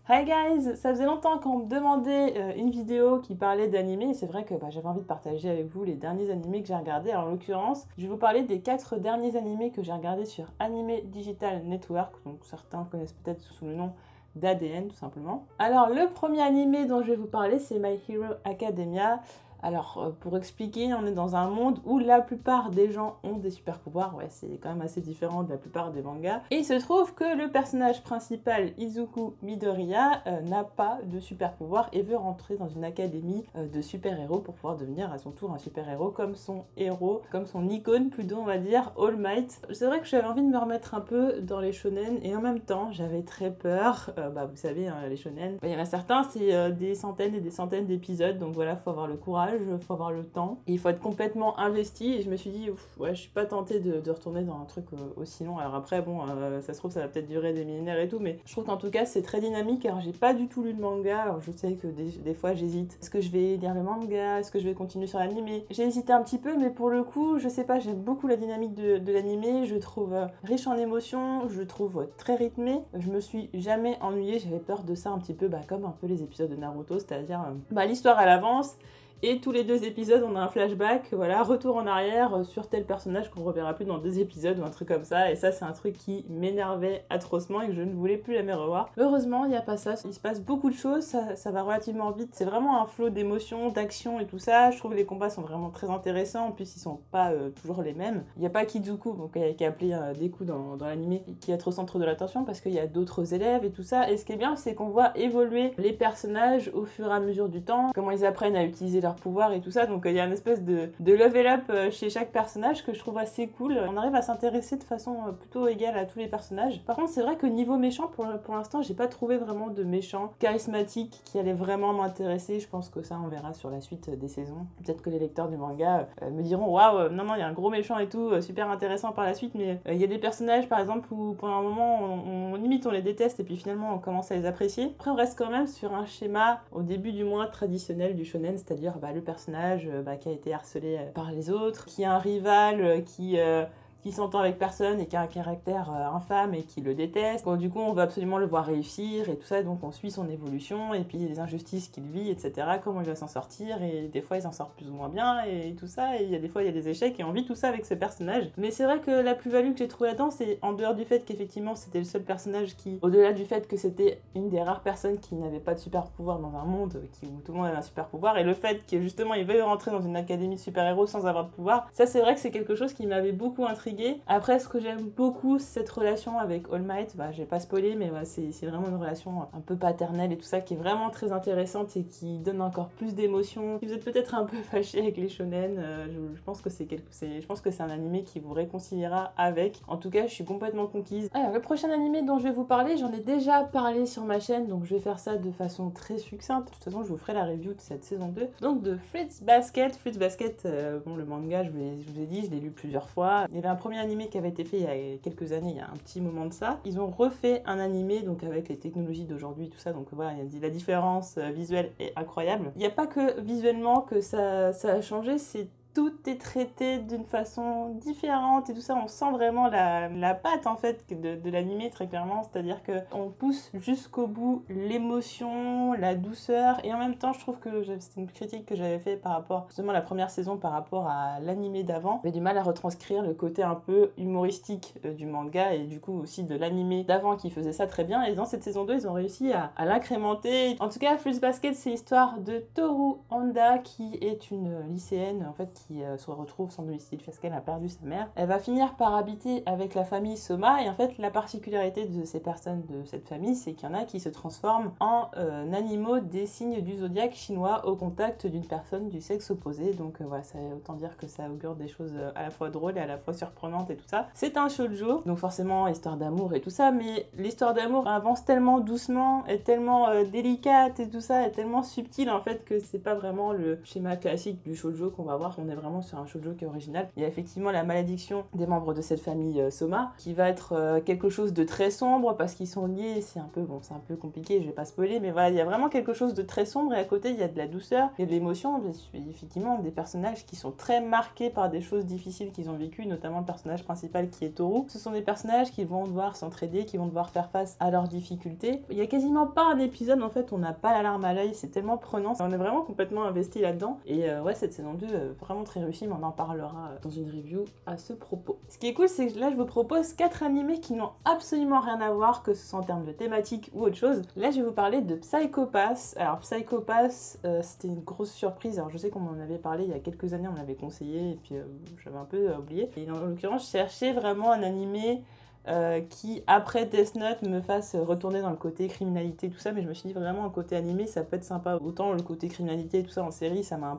Hi guys! Ça faisait longtemps qu'on me demandait une vidéo qui parlait d'animés et c'est vrai que j'avais envie de partager avec vous les derniers animés que j'ai regardés. Alors en l'occurrence, je vais vous parler des 4 derniers animés que j'ai regardés sur Anime Digital Network, donc certains connaissent peut-être sous le nom d'ADN tout simplement. Alors le premier animé dont je vais vous parler c'est My Hero Academia. Alors, pour expliquer, on est dans un monde où la plupart des gens ont des super pouvoirs. Ouais, c'est quand même assez différent de la plupart des mangas. Et il se trouve que le personnage principal, Izuku Midoriya, n'a pas de super pouvoir et veut rentrer dans une académie de super-héros pour pouvoir devenir à son tour un super-héros comme son héros, comme son icône plutôt, on va dire, All Might. C'est vrai que j'avais envie de me remettre un peu dans les shonen et en même temps, j'avais très peur. Vous savez, hein, les shonen, il y en a certains, c'est des centaines et des centaines d'épisodes, donc voilà, faut avoir le courage. Faut avoir le temps et il faut être complètement investi et je me suis dit ouais je suis pas tentée de retourner dans un truc aussi long. Alors après bon ça se trouve ça va peut-être durer des millénaires et tout, mais je trouve qu'en tout cas c'est très dynamique. Alors j'ai pas du tout lu le manga, alors je sais que des fois j'hésite, est-ce que je vais lire le manga, est-ce que je vais continuer sur l'animé, j'ai hésité un petit peu, mais pour le coup je sais pas, j'aime beaucoup la dynamique de l'animé, je trouve riche en émotions, je trouve très rythmé, je me suis jamais ennuyée, j'avais peur de ça un petit peu comme un peu les épisodes de Naruto, c'est-à-dire l'histoire elle avance et tous les 2 épisodes, on a un flashback, voilà, retour en arrière sur tel personnage qu'on reverra plus dans 2 épisodes ou un truc comme ça. Et ça, c'est un truc qui m'énervait atrocement et que je ne voulais plus jamais revoir. Heureusement, il n'y a pas ça. Il se passe beaucoup de choses, ça va relativement vite. C'est vraiment un flot d'émotions, d'action et tout ça. Je trouve que les combats sont vraiment très intéressants. En plus, ils sont pas toujours les mêmes. Il n'y a pas Kizuku, donc, qui est appelé Deku dans l'animé, qui est être au centre de l'attention parce qu'il y a d'autres élèves et tout ça. Et ce qui est bien, c'est qu'on voit évoluer les personnages au fur et à mesure du temps, comment ils apprennent à utiliser leur pouvoir et tout ça, donc il y a une espèce de level up chez chaque personnage que je trouve assez cool. On arrive à s'intéresser de façon plutôt égale à tous les personnages. Par contre c'est vrai que niveau méchant pour l'instant j'ai pas trouvé vraiment de méchant charismatique qui allait vraiment m'intéresser. Je pense que ça on verra sur la suite des saisons. Peut-être que les lecteurs du manga me diront waouh non il y a un gros méchant et tout, super intéressant par la suite, mais il y a des personnages par exemple où pendant un moment on limite on les déteste et puis finalement on commence à les apprécier. Après on reste quand même sur un schéma au début du moins traditionnel du shonen, c'est-à-dire le personnage qui a été harcelé par les autres, qui a un rival qui s'entend avec personne et qui a un caractère infâme et qui le déteste. Bon, du coup, on veut absolument le voir réussir et tout ça, donc on suit son évolution et puis les injustices qu'il vit, etc. Comment il va s'en sortir, et des fois il s'en sort plus ou moins bien et tout ça, et des fois il y a des échecs et on vit tout ça avec ce personnage. Mais c'est vrai que la plus-value que j'ai trouvée là-dedans, c'est en dehors du fait qu'effectivement c'était le seul personnage qui, au-delà du fait que c'était une des rares personnes qui n'avait pas de super pouvoir dans un monde où tout le monde avait un super pouvoir, et le fait que justement il veuille rentrer dans une académie de super-héros sans avoir de pouvoir, ça c'est vrai que c'est quelque chose qui m'avait beaucoup intrigué. Après, ce que j'aime beaucoup, c'est cette relation avec All Might. J'ai pas spoilé, mais c'est vraiment une relation un peu paternelle et tout ça qui est vraiment très intéressante et qui donne encore plus d'émotions. Si vous êtes peut-être un peu fâché avec les shonen, je pense que c'est un animé qui vous réconciliera avec. En tout cas, je suis complètement conquise. Alors, le prochain animé dont je vais vous parler, j'en ai déjà parlé sur ma chaîne, donc je vais faire ça de façon très succincte. De toute façon, je vous ferai la review de cette saison 2. Donc, de Fruits Basket. Fruits Basket, le manga, je vous ai dit, je l'ai lu plusieurs fois. Il y avait un premier animé qui avait été fait il y a quelques années, il y a un petit moment de ça. Ils ont refait un animé, donc avec les technologies d'aujourd'hui, tout ça, donc voilà, la différence visuelle est incroyable. Il n'y a pas que visuellement que ça a changé, tout est traité d'une façon différente et tout ça, on sent vraiment la patte en fait de l'animé très clairement, c'est-à-dire qu'on pousse jusqu'au bout l'émotion, la douceur, et en même temps je trouve que c'était une critique que j'avais fait par rapport justement à la première saison par rapport à l'animé d'avant. J'avais du mal à retranscrire le côté un peu humoristique du manga et du coup aussi de l'animé d'avant qui faisait ça très bien, et dans cette saison 2 ils ont réussi à l'incrémenter. En tout cas, Fruits Basket, c'est l'histoire de Toru Honda qui est une lycéenne en fait qui se retrouve sans domicile parce qu'elle a perdu sa mère. Elle va finir par habiter avec la famille Soma, et en fait la particularité de ces personnes de cette famille, c'est qu'il y en a qui se transforment en animaux des signes du zodiaque chinois au contact d'une personne du sexe opposé. Donc voilà, ça autant dire que ça augure des choses à la fois drôles et à la fois surprenantes et tout ça. C'est un shoujo, donc forcément histoire d'amour et tout ça, mais l'histoire d'amour avance tellement doucement, est tellement délicate et tout ça, est tellement subtile en fait que c'est pas vraiment le schéma classique du shoujo qu'on va voir. On est vraiment sur un shoujo qui est original. Il y a effectivement la malédiction des membres de cette famille Soma, qui va être quelque chose de très sombre, parce qu'ils sont liés, c'est un peu compliqué, je vais pas spoiler, mais voilà, il y a vraiment quelque chose de très sombre, et à côté, il y a de la douceur, il y a de l'émotion, effectivement, des personnages qui sont très marqués par des choses difficiles qu'ils ont vécues, notamment le personnage principal qui est Toru. Ce sont des personnages qui vont devoir s'entraider, qui vont devoir faire face à leurs difficultés. Il y a quasiment pas un épisode, en fait, on n'a pas la larme à l'œil, c'est tellement prenant, on est vraiment complètement investi là-dedans, et ouais, cette saison 2, vraiment très réussie, mais on en parlera dans une review à ce propos. Ce qui est cool, c'est que là, je vous propose 4 animés qui n'ont absolument rien à voir, que ce soit en termes de thématique ou autre chose. Là, je vais vous parler de Psycho Pass. Alors, Psycho Pass, c'était une grosse surprise. Alors, je sais qu'on m'en avait parlé il y a quelques années, on m'avait conseillé, et puis j'avais un peu oublié. Et en l'occurrence, je cherchais vraiment un animé qui, après Death Note, me fasse retourner dans le côté criminalité, tout ça, mais je me suis dit vraiment un côté animé, ça peut être sympa. Autant le côté criminalité et tout ça en série, ça m'a un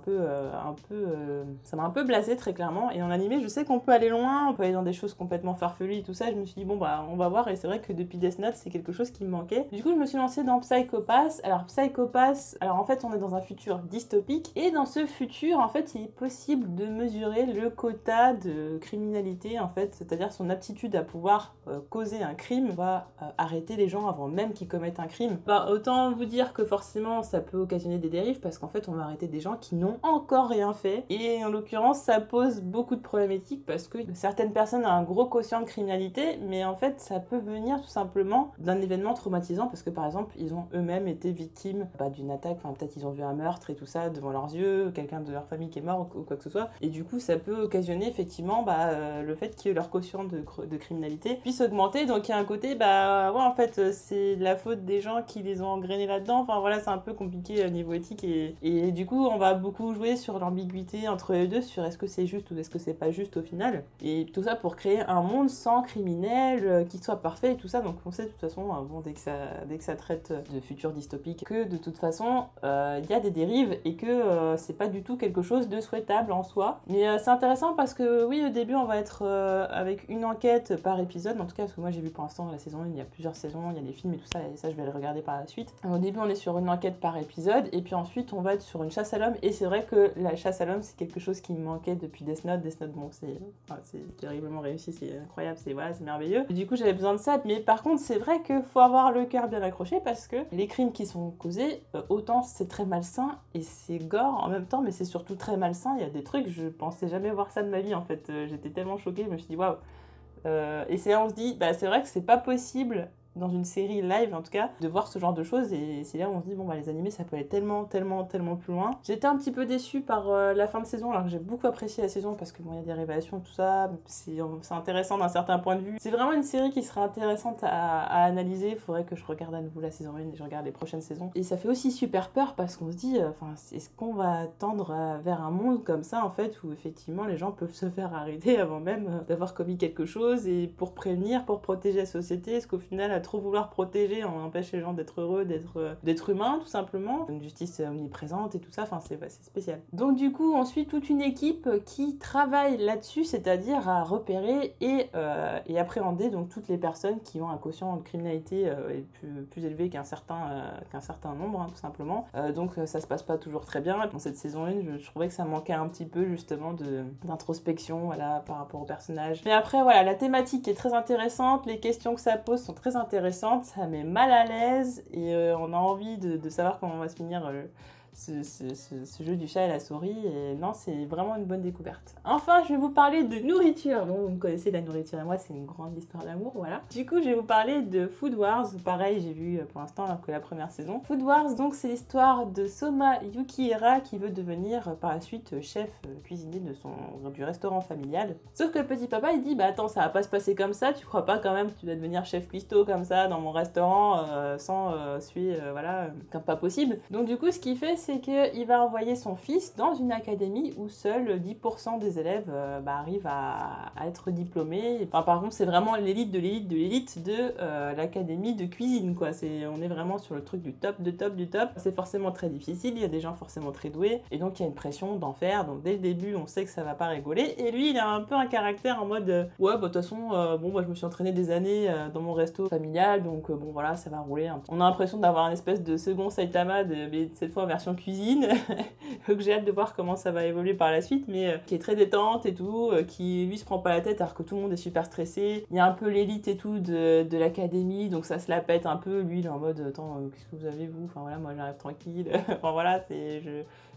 peu blasé très clairement. Et en animé, je sais qu'on peut aller loin, on peut aller dans des choses complètement farfelues et tout ça. Je me suis dit bon bah on va voir, et c'est vrai que depuis Death Note, c'est quelque chose qui me manquait. Du coup, je me suis lancée dans Psycho Pass. Alors Psycho Pass, alors en fait, on est dans un futur dystopique, et dans ce futur, en fait, il est possible de mesurer le quota de criminalité, en fait, c'est-à-dire son aptitude à pouvoir causer un crime, va arrêter les gens avant même qu'ils commettent un crime. Bah, autant vous dire que forcément ça peut occasionner des dérives, parce qu'en fait on va arrêter des gens qui n'ont encore rien fait, et en l'occurrence ça pose beaucoup de problématiques, parce que certaines personnes ont un gros quotient de criminalité, mais en fait ça peut venir tout simplement d'un événement traumatisant, parce que par exemple ils ont eux-mêmes été victimes d'une attaque, enfin peut-être ils ont vu un meurtre et tout ça devant leurs yeux, quelqu'un de leur famille qui est mort ou quoi que ce soit, et du coup ça peut occasionner effectivement le fait que leur quotient de criminalité puisse augmenter. Donc il y a un côté ouais, en fait c'est la faute des gens qui les ont engrainés là-dedans, enfin voilà, c'est un peu compliqué au niveau éthique, et du coup on va beaucoup jouer sur l'ambiguïté entre les deux, sur est-ce que c'est juste ou est-ce que c'est pas juste au final, et tout ça pour créer un monde sans criminels, qui soit parfait et tout ça. Donc on sait de toute façon, dès que ça traite de futur dystopique, que de toute façon il y a des dérives, et que c'est pas du tout quelque chose de souhaitable en soi. Mais c'est intéressant parce que oui, au début on va être avec une enquête par épisode, en tout cas parce que moi j'ai vu pour l'instant la saison 1, il y a plusieurs saisons, il y a des films et tout ça, et ça je vais le regarder par la suite. Au début on est sur une enquête par épisode, et puis ensuite on va être sur une chasse à l'homme, et c'est vrai que la chasse à l'homme c'est quelque chose qui me manquait depuis Death Note. Bon, c'est terriblement réussi, c'est incroyable, c'est merveilleux. Et du coup j'avais besoin de ça, mais par contre c'est vrai qu'il faut avoir le cœur bien accroché, parce que les crimes qui sont causés, autant c'est très malsain et c'est gore en même temps, mais c'est surtout très malsain. Il y a des trucs, je pensais jamais voir ça de ma vie en fait, j'étais tellement choquée, je me suis dit waouh. Et c'est là où on se dit, c'est vrai que c'est pas possible dans une série live en tout cas de voir ce genre de choses, et c'est là où on se dit les animés ça peut aller tellement plus loin. J'étais un petit peu déçue par la fin de saison, alors que j'ai beaucoup apprécié la saison, parce que il y a des révélations tout ça, c'est intéressant d'un certain point de vue. C'est vraiment une série qui serait intéressante à analyser. Il faudrait que je regarde à nouveau la saison 1 et je regarde les prochaines saisons, et ça fait aussi super peur, parce qu'on se dit est-ce qu'on va tendre vers un monde comme ça en fait, où effectivement les gens peuvent se faire arrêter avant même d'avoir commis quelque chose, et pour prévenir, pour protéger la société, est-ce qu'au final trop vouloir protéger, on empêche les gens d'être heureux, d'être humains tout simplement. Une justice omniprésente et tout ça, c'est spécial. Donc du coup on suit toute une équipe qui travaille là-dessus, c'est-à-dire à repérer et appréhender donc toutes les personnes qui ont un quotient de criminalité plus élevé qu'un certain nombre, tout simplement. Donc ça se passe pas toujours très bien. Dans cette saison 1, je trouvais que ça manquait un petit peu justement d'introspection, par rapport aux personnages. Mais après voilà, la thématique est très intéressante, les questions que ça pose sont très intéressantes, ça met mal à l'aise, et on a envie de savoir comment va se finir ce jeu du chat et la souris, et non, c'est vraiment une bonne découverte. Enfin, je vais vous parler de nourriture. Bon, vous me connaissez, la nourriture et moi, c'est une grande histoire d'amour, voilà. Du coup, je vais vous parler de Food Wars. Pareil, j'ai vu pour l'instant que la première saison. Food Wars, donc, c'est l'histoire de Soma Yukihira qui veut devenir par la suite chef cuisinier du restaurant familial. Sauf que le petit papa, il dit, attends, ça va pas se passer comme ça, tu crois pas quand même que tu vas devenir chef cuistot comme ça dans mon restaurant sans suer, comme pas possible. Donc du coup, ce qu'il fait, c'est qu'il va envoyer son fils dans une académie où seuls 10% des élèves arrivent à être diplômés. Enfin, par contre, c'est vraiment l'élite de l'élite de l'élite de l'académie de cuisine, quoi. On est vraiment sur le truc du top, du top, du top. C'est forcément très difficile, il y a des gens forcément très doués, et donc il y a une pression d'en faire. Donc dès le début, on sait que ça va pas rigoler. Et lui, il a un peu un caractère en mode ouais, de toute façon, je me suis entraîné des années dans mon resto familial, donc voilà, ça va rouler. On a l'impression d'avoir une espèce de second Saitama, mais cette fois en version compétition cuisine, donc j'ai hâte de voir comment ça va évoluer par la suite, mais qui est très détente et tout, qui lui se prend pas la tête alors que tout le monde est super stressé. Il y a un peu l'élite et tout de l'académie, donc ça se la pète un peu. Lui il est en mode attends, qu'est-ce que vous avez vous? Enfin voilà, moi j'arrive tranquille. Enfin voilà,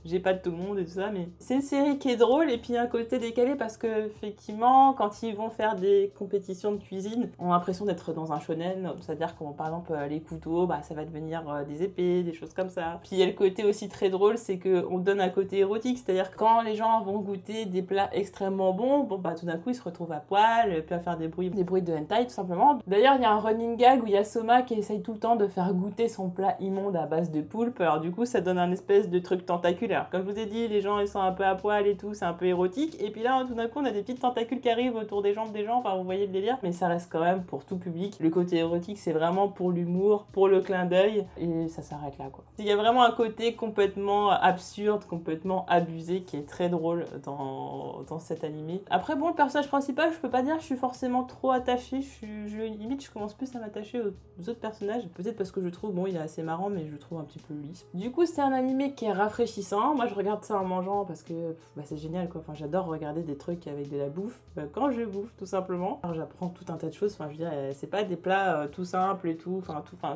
j'ai pas de tout le monde et tout ça, mais c'est une série qui est drôle et puis un côté décalé parce que effectivement quand ils vont faire des compétitions de cuisine, on a l'impression d'être dans un shonen, c'est-à-dire qu'on par exemple les couteaux, bah ça va devenir des épées, des choses comme ça. Puis il y a le côté aussi très drôle, c'est que on donne un côté érotique, c'est-à-dire que quand les gens vont goûter des plats extrêmement bons, bon bah tout d'un coup ils se retrouvent à poil, puis à faire des bruits de hentai tout simplement. D'ailleurs il y a un running gag où il y a Soma qui essaye tout le temps de faire goûter son plat immonde à base de poulpe, alors du coup ça donne un espèce de truc tentaculaire. Comme je vous ai dit, les gens ils sont un peu à poil et tout, c'est un peu érotique, et puis là tout d'un coup on a des petites tentacules qui arrivent autour des jambes des gens, enfin vous voyez le délire, mais ça reste quand même pour tout public. Le côté érotique c'est vraiment pour l'humour, pour le clin d'œil, et ça s'arrête là quoi. Il y a vraiment un côté complètement absurde, complètement abusé qui est très drôle dans cet animé. Après bon, le personnage principal, je peux pas dire que je suis forcément trop attachée, limite je commence plus à m'attacher aux autres personnages, peut-être parce que je trouve, bon il est assez marrant mais je le trouve un petit peu lisse. Du coup c'est un animé qui est rafraîchissant, moi je regarde ça en mangeant parce que bah, c'est génial quoi, enfin j'adore regarder des trucs avec de la bouffe, quand je bouffe tout simplement. Alors j'apprends tout un tas de choses, enfin je veux dire c'est pas des plats tout simples et tout,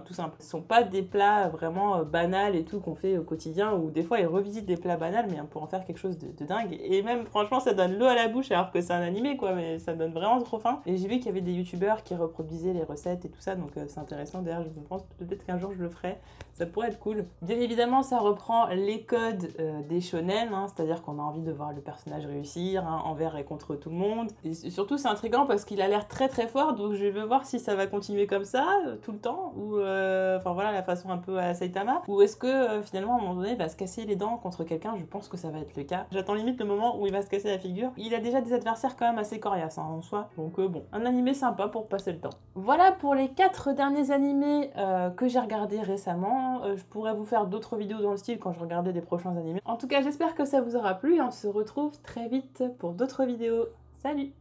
tout simple. Ce sont pas des plats vraiment banals et tout qu'on fait au quotidien, ou des fois ils revisitent des plats banals mais pour en faire quelque chose de dingue, et même franchement ça donne l'eau à la bouche alors que c'est un animé quoi, mais ça donne vraiment trop faim. Et j'ai vu qu'il y avait des youtubeurs qui reproduisaient les recettes et tout ça, donc c'est intéressant. D'ailleurs je pense peut-être qu'un jour je le ferai, ça pourrait être cool. Bien évidemment ça reprend les codes des shonen, hein, c'est-à-dire qu'on a envie de voir le personnage réussir, hein, envers et contre tout le monde, et surtout c'est intriguant parce qu'il a l'air très très fort, donc je veux voir si ça va continuer comme ça tout le temps, ou enfin voilà, la façon un peu à Saitama, ou est-ce que finalement à un moment donné il va se casser les dents contre quelqu'un. Je pense que ça va être le cas, j'attends limite le moment où il va se casser la figure. Il a déjà des adversaires quand même assez coriaces hein, en soi, donc bon, un animé sympa pour passer le temps. Voilà pour les 4 derniers animés que j'ai regardés récemment. Je pourrais vous faire d'autres vidéos dans le style quand je regardais des prochains animés. En tout cas j'espère que ça vous aura plu et on se retrouve très vite pour d'autres vidéos. Salut!